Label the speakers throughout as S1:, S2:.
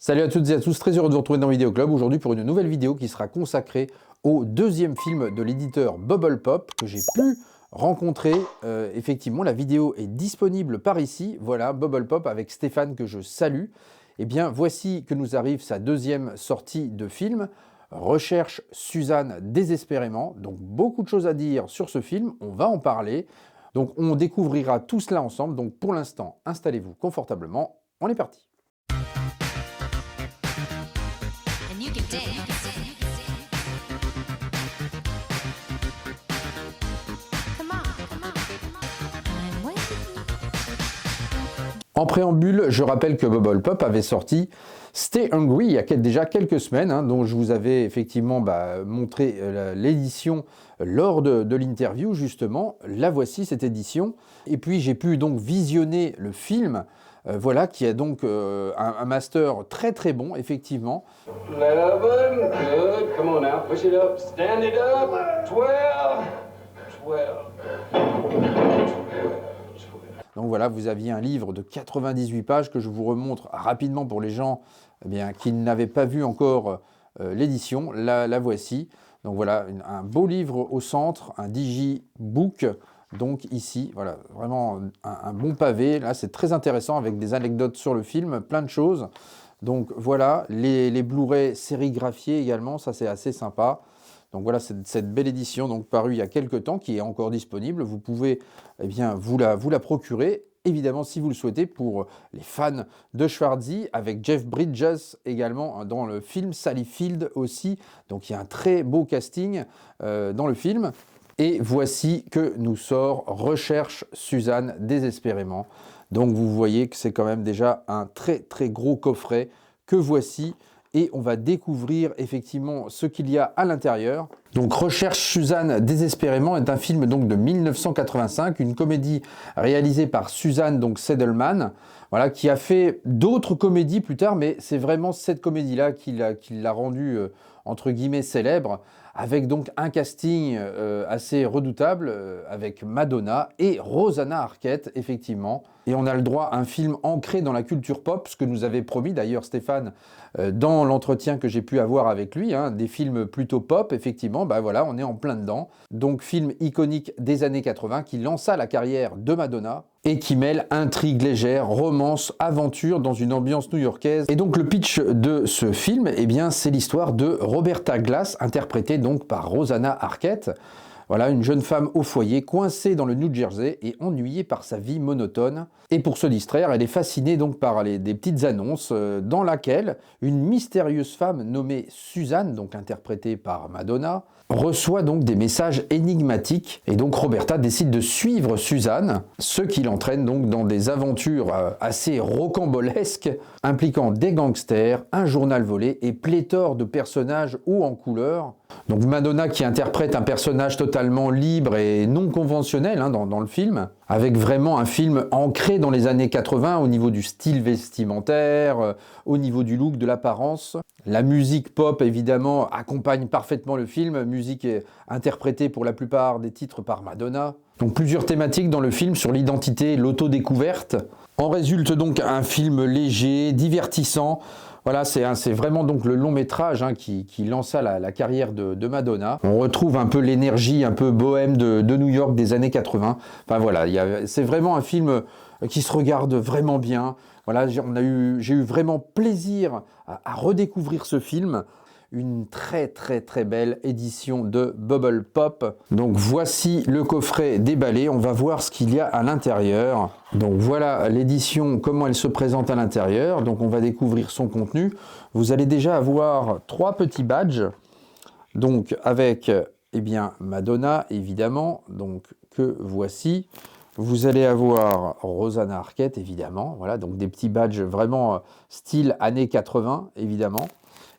S1: Salut à toutes et à tous, très heureux de vous retrouver dans Vidéo Club aujourd'hui pour une nouvelle vidéo qui sera consacrée au deuxième film de l'éditeur Bubble Pop que j'ai pu rencontrer. Effectivement, la vidéo est disponible par ici. Voilà, Bubble Pop avec Stéphane que je salue. Eh bien, voici que nous arrive sa deuxième sortie de film. Recherche Suzanne désespérément. Donc, beaucoup de choses à dire sur ce film. On va en parler. Donc, on découvrira tout cela ensemble. Donc, pour l'instant, installez-vous confortablement. On est parti. You can dance. Come on, come on, come on. I'm waiting. En préambule, je rappelle que Bubble Pop avait sorti Stay Hungry il y a déjà quelques semaines, dont je vous avais effectivement montré l'édition lors de l'interview justement. La voici cette édition. Et puis j'ai pu donc visionner le film. Voilà, qui a donc un master très très bon, effectivement. 11, good, come on now, push it up, stand it up, 12, 12. Donc voilà, vous aviez un livre de 98 pages que je vous remontre rapidement pour les gens qui n'avaient pas vu encore l'édition. La voici. Donc voilà, un beau livre au centre, un digibook. Donc ici, voilà, vraiment un bon pavé. Là, c'est très intéressant avec des anecdotes sur le film, plein de choses. Donc voilà, les Blu-ray sérigraphiés également, ça c'est assez sympa. Donc voilà, cette belle édition donc parue il y a quelques temps, qui est encore disponible. Vous pouvez vous la procurer, évidemment si vous le souhaitez, pour les fans de Schwarzy, avec Jeff Bridges également dans le film, Sally Field aussi. Donc il y a un très beau casting dans le film. Et voici que nous sort Recherche Suzanne désespérément. Donc vous voyez que c'est quand même déjà un très très gros coffret que voici. Et on va découvrir effectivement ce qu'il y a à l'intérieur. Donc Recherche Suzanne désespérément est un film donc de 1985, une comédie réalisée par Suzanne donc Seidelman, voilà, qui a fait d'autres comédies plus tard, mais c'est vraiment cette comédie-là qui l'a rendue entre guillemets célèbre, avec donc un casting assez redoutable, avec Madonna et Rosanna Arquette, effectivement. Et on a le droit à un film ancré dans la culture pop, ce que nous avait promis d'ailleurs Stéphane dans l'entretien que j'ai pu avoir avec lui, des films plutôt pop, effectivement, voilà, on est en plein dedans. Donc film iconique des années 80 qui lança la carrière de Madonna et qui mêle intrigue légère, romance, aventure dans une ambiance new-yorkaise. Et donc le pitch de ce film, c'est l'histoire de Roberta Glass, interprétée donc par Rosanna Arquette. Voilà, une jeune femme au foyer, coincée dans le New Jersey et ennuyée par sa vie monotone. Et pour se distraire, elle est fascinée donc par des petites annonces dans laquelle une mystérieuse femme nommée Suzanne, donc interprétée par Madonna, reçoit donc des messages énigmatiques. Et donc Roberta décide de suivre Suzanne, ce qui l'entraîne donc dans des aventures assez rocambolesques, impliquant des gangsters, un journal volé et pléthore de personnages hauts en couleur. Donc Madonna qui interprète un personnage totalement libre et non conventionnel dans le film, avec vraiment un film ancré dans les années 80 au niveau du style vestimentaire, au niveau du look, de l'apparence. La musique pop évidemment accompagne parfaitement le film, musique interprétée pour la plupart des titres par Madonna. Donc plusieurs thématiques dans le film sur l'identité et l'autodécouverte. En résulte donc un film léger, divertissant. Voilà, c'est vraiment donc le long métrage qui lança la carrière de Madonna. On retrouve un peu l'énergie un peu bohème de New York des années 80. Enfin voilà, c'est vraiment un film qui se regarde vraiment bien. Voilà, j'ai eu vraiment plaisir à redécouvrir ce film. Une très très très belle édition de Bubble Pop. Donc voici le coffret déballé, on va voir ce qu'il y a à l'intérieur. Donc voilà l'édition, comment elle se présente à l'intérieur. Donc on va découvrir son contenu. Vous allez déjà avoir 3 petits badges. Donc avec Madonna évidemment, donc que voici. Vous allez avoir Rosanna Arquette évidemment, voilà, donc des petits badges vraiment style années 80 évidemment.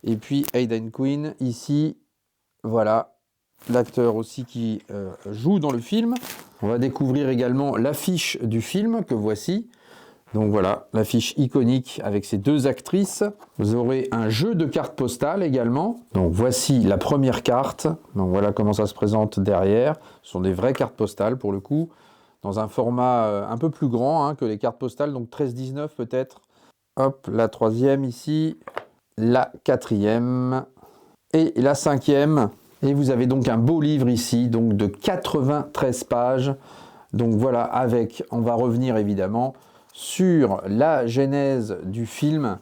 S1: Et puis Aidan Quinn, ici, voilà, l'acteur aussi qui joue dans le film. On va découvrir également l'affiche du film que voici. Donc voilà, l'affiche iconique avec ces 2 actrices. Vous aurez un jeu de cartes postales également. Donc voici la première carte. Donc voilà comment ça se présente derrière. Ce sont des vraies cartes postales pour le coup, dans un format un peu plus grand que les cartes postales, donc 13-19 peut-être. hop, la 3e ici, la 4e et la 5e. Et vous avez donc un beau livre ici, donc de 93 pages. Donc voilà, on va revenir évidemment sur la genèse du film.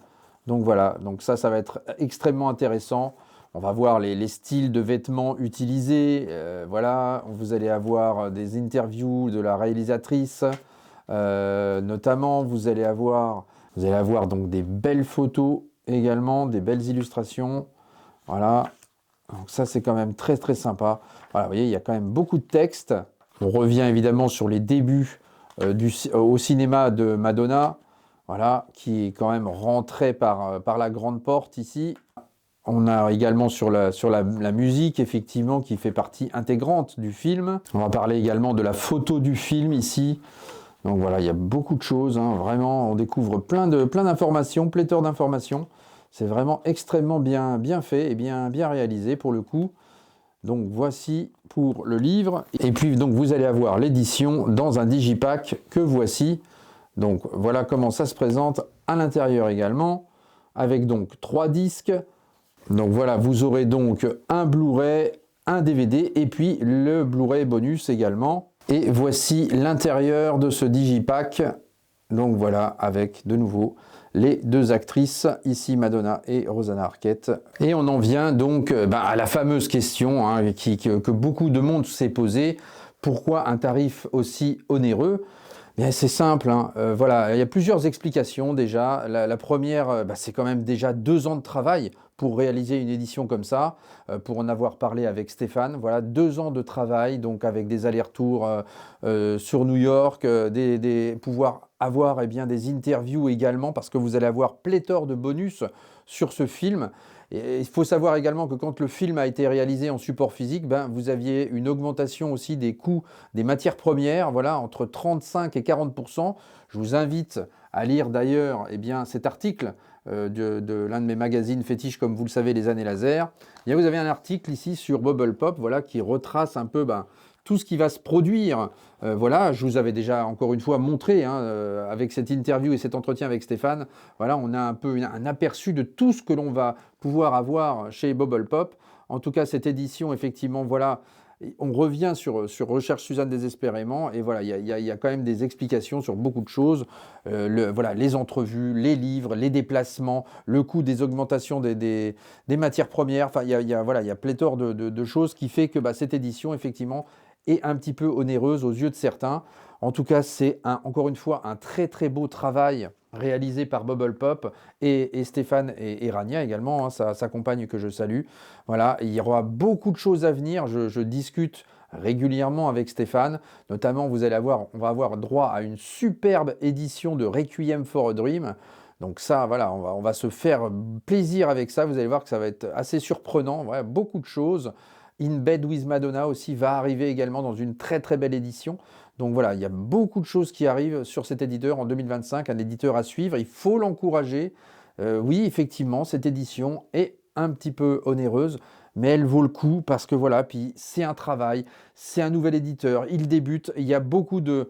S1: Donc voilà, donc ça va être extrêmement intéressant. On va voir les styles de vêtements utilisés. Voilà, vous allez avoir des interviews de la réalisatrice. Notamment, vous allez avoir donc des belles photos également, des belles illustrations. Voilà, donc ça c'est quand même très très sympa. Voilà, vous voyez, il y a quand même beaucoup de texte. On revient évidemment sur les débuts au cinéma de Madonna, voilà, qui est quand même rentré par la grande porte ici. On a également sur la musique, effectivement, qui fait partie intégrante du film. On va parler également de la photo du film ici. Donc voilà, il y a beaucoup de choses, hein, vraiment, on découvre plein d'informations, pléthore d'informations. C'est vraiment extrêmement bien fait et bien réalisé pour le coup. Donc voici pour le livre. Et puis donc vous allez avoir l'édition dans un digipack que voici. Donc voilà comment ça se présente à l'intérieur également, avec donc 3 disques. Donc voilà, vous aurez donc un Blu-ray, un DVD et puis le Blu-ray bonus également. Et voici l'intérieur de ce digipack. Donc voilà, avec de nouveau les 2 actrices, ici Madonna et Rosanna Arquette. Et on en vient donc à la fameuse question hein, que beaucoup de monde s'est posée. Pourquoi un tarif aussi onéreux? Bien, c'est simple, hein. Voilà, il y a plusieurs explications déjà. La première, c'est quand même déjà 2 ans de travail pour réaliser une édition comme ça, pour en avoir parlé avec Stéphane. Voilà, 2 ans de travail, donc avec des allers-retours sur New York, pouvoir avoir des interviews également, parce que vous allez avoir pléthore de bonus sur ce film. Et il faut savoir également que quand le film a été réalisé en support physique, vous aviez une augmentation aussi des coûts des matières premières, voilà, entre 35 et 40%. Je vous invite à lire d'ailleurs cet article de l'un de mes magazines fétiches, comme vous le savez, les années laser. Et vous avez un article ici sur Bubble Pop, voilà, qui retrace un peu tout ce qui va se produire. Voilà, je vous avais déjà encore une fois montré hein, avec cette interview et cet entretien avec Stéphane. Voilà, on a un peu un aperçu de tout ce que l'on va pouvoir avoir chez Bubble Pop. En tout cas, cette édition, effectivement, voilà, on revient sur Recherche Suzanne désespérément et voilà, il y a quand même des explications sur beaucoup de choses. Voilà, les entrevues, les livres, les déplacements, le coût des augmentations des matières premières. Enfin, il y a pléthore de choses qui fait que cette édition, effectivement, est un petit peu onéreuse aux yeux de certains. En tout cas, c'est encore une fois un très très beau travail réalisé par Bubble Pop et Stéphane et Rania également, hein, sa compagne que je salue. Voilà, il y aura beaucoup de choses à venir. Je discute régulièrement avec Stéphane. Notamment, on va avoir droit à une superbe édition de Requiem for a Dream. Donc ça, voilà, on va se faire plaisir avec ça. Vous allez voir que ça va être assez surprenant. Voilà, beaucoup de choses. In Bed with Madonna aussi va arriver également dans une très très belle édition. Donc voilà, il y a beaucoup de choses qui arrivent sur cet éditeur en 2025, un éditeur à suivre, il faut l'encourager. Oui, effectivement, cette édition est un petit peu onéreuse, mais elle vaut le coup parce que voilà, puis c'est un travail, c'est un nouvel éditeur, il débute, il y a beaucoup de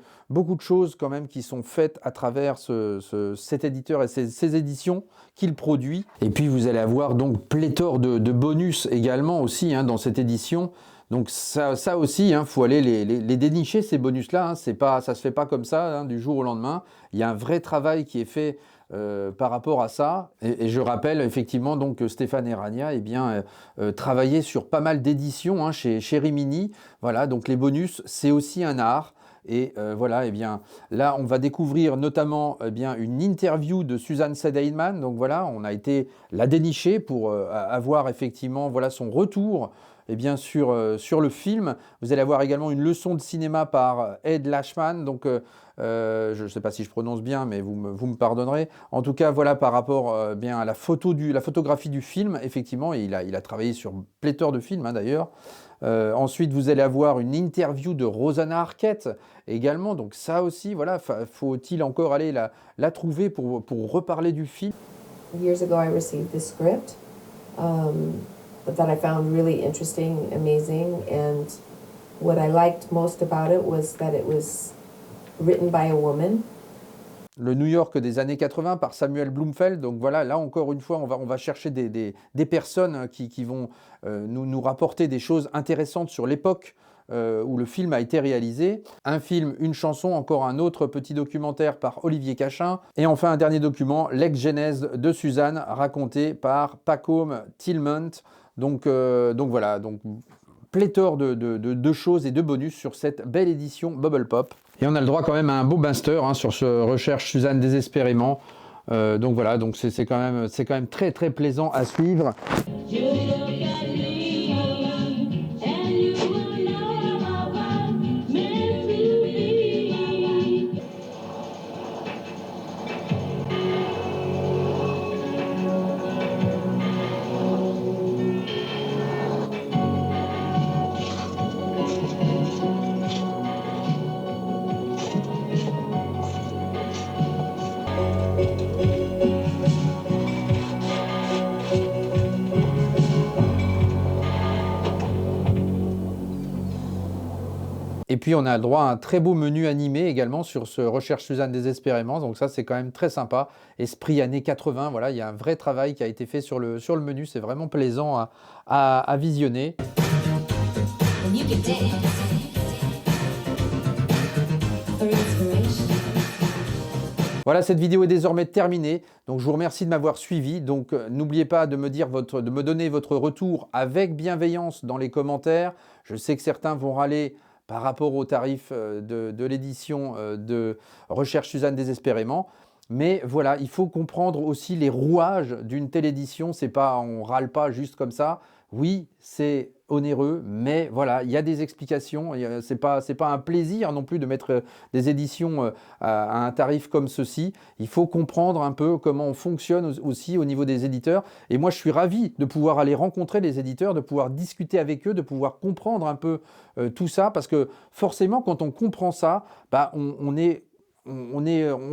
S1: choses quand même qui sont faites à travers cet éditeur et ces éditions qu'il produit. Et puis vous allez avoir donc pléthore de bonus également aussi hein, dans cette édition. Donc ça aussi, il faut aller les dénicher, ces bonus-là. Hein, ça ne se fait pas comme ça, hein, du jour au lendemain. Il y a un vrai travail qui est fait par rapport à ça. Et je rappelle effectivement donc, que Stéphane et Rania travaillaient sur pas mal d'éditions hein, chez Rimini. Voilà, donc les bonus, c'est aussi un art. Et voilà, là, on va découvrir notamment une interview de Suzanne Seidelman. Donc voilà, on a été la dénicher pour avoir effectivement voilà, son retour sur le film. Vous allez avoir également une leçon de cinéma par Ed Lashman. Donc je ne sais pas si je prononce bien, mais vous me pardonnerez. En tout cas, voilà, par rapport à la photographie du film, effectivement, il a travaillé sur pléthore de films hein, d'ailleurs. Ensuite, vous allez avoir une interview de Rosanna Arquette également. Donc ça aussi, voilà, faut-il encore aller la trouver pour reparler du film.
S2: Years ago, I received this script that I found really interesting, amazing, and what I liked most about it was that it was written by a woman.
S1: le New York des années 80 par Samuel Bloomfeld. Donc voilà, là encore une fois, on va chercher des personnes qui vont nous rapporter des choses intéressantes sur l'époque où le film a été réalisé. Un film, une chanson, encore un autre petit documentaire par Olivier Cachin. Et enfin un dernier document, l'ex-genèse de Suzanne, raconté par Pacôme Tillmont. Donc voilà, donc pléthore de choses et de bonus sur cette belle édition Bubble Pop. Et on a le droit quand même à un beau Bunster sur ce Recherche Suzanne désespérément. Donc voilà, donc c'est quand même très très plaisant à suivre. Et puis on a le droit à un très beau menu animé également sur ce Recherche Suzanne désespérément. Donc ça c'est quand même très sympa. Esprit années 80, voilà, il y a un vrai travail qui a été fait sur le menu. C'est vraiment plaisant à visionner. Voilà, cette vidéo est désormais terminée. Donc je vous remercie de m'avoir suivi. Donc n'oubliez pas de me donner votre retour avec bienveillance dans les commentaires. Je sais que certains vont râler par rapport au tarif de l'édition de Recherche Suzanne désespérément. Mais voilà, il faut comprendre aussi les rouages d'une telle édition. C'est pas, on râle pas juste comme ça. Oui, c'est onéreux, mais voilà, il y a des explications. C'est pas un plaisir non plus de mettre des éditions à un tarif comme ceci. Il faut comprendre un peu comment on fonctionne aussi au niveau des éditeurs. Et moi, je suis ravi de pouvoir aller rencontrer les éditeurs, de pouvoir discuter avec eux, de pouvoir comprendre un peu tout ça, parce que forcément, quand on comprend ça, bah, on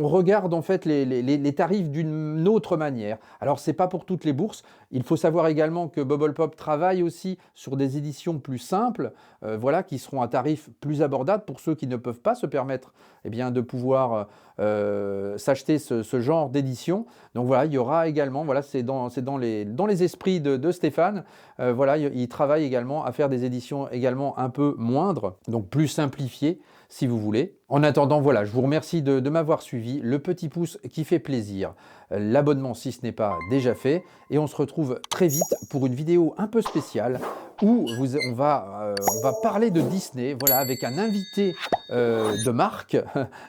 S1: regarde en fait les tarifs d'une autre manière. Alors c'est pas pour toutes les bourses. Il faut savoir également que Bubble Pop travaille aussi sur des éditions plus simples, voilà, qui seront à tarif plus abordable pour ceux qui ne peuvent pas se permettre de pouvoir s'acheter ce genre d'édition. Donc voilà, il y aura également, voilà, c'est dans les esprits de Stéphane. Voilà, il travaille également à faire des éditions également un peu moindres, donc plus simplifiées, si vous voulez. En attendant, voilà, je vous remercie de m'avoir suivi. Le petit pouce qui fait plaisir, l'abonnement si ce n'est pas déjà fait. Et on se retrouve très vite pour une vidéo un peu spéciale où on va parler de Disney, voilà, avec un invité de marque,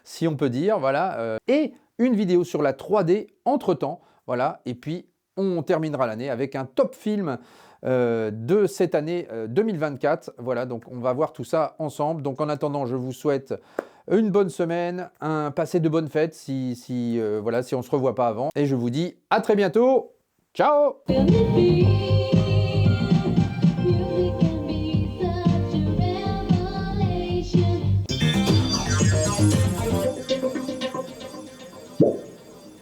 S1: si on peut dire, voilà, et une vidéo sur la 3D entre-temps, voilà, et puis on terminera l'année avec un top film de cette année 2024. Voilà, donc on va voir tout ça ensemble. Donc en attendant, je vous souhaite une bonne semaine, passer de bonnes fêtes si on ne se revoit pas avant. Et je vous dis à très bientôt. Ciao!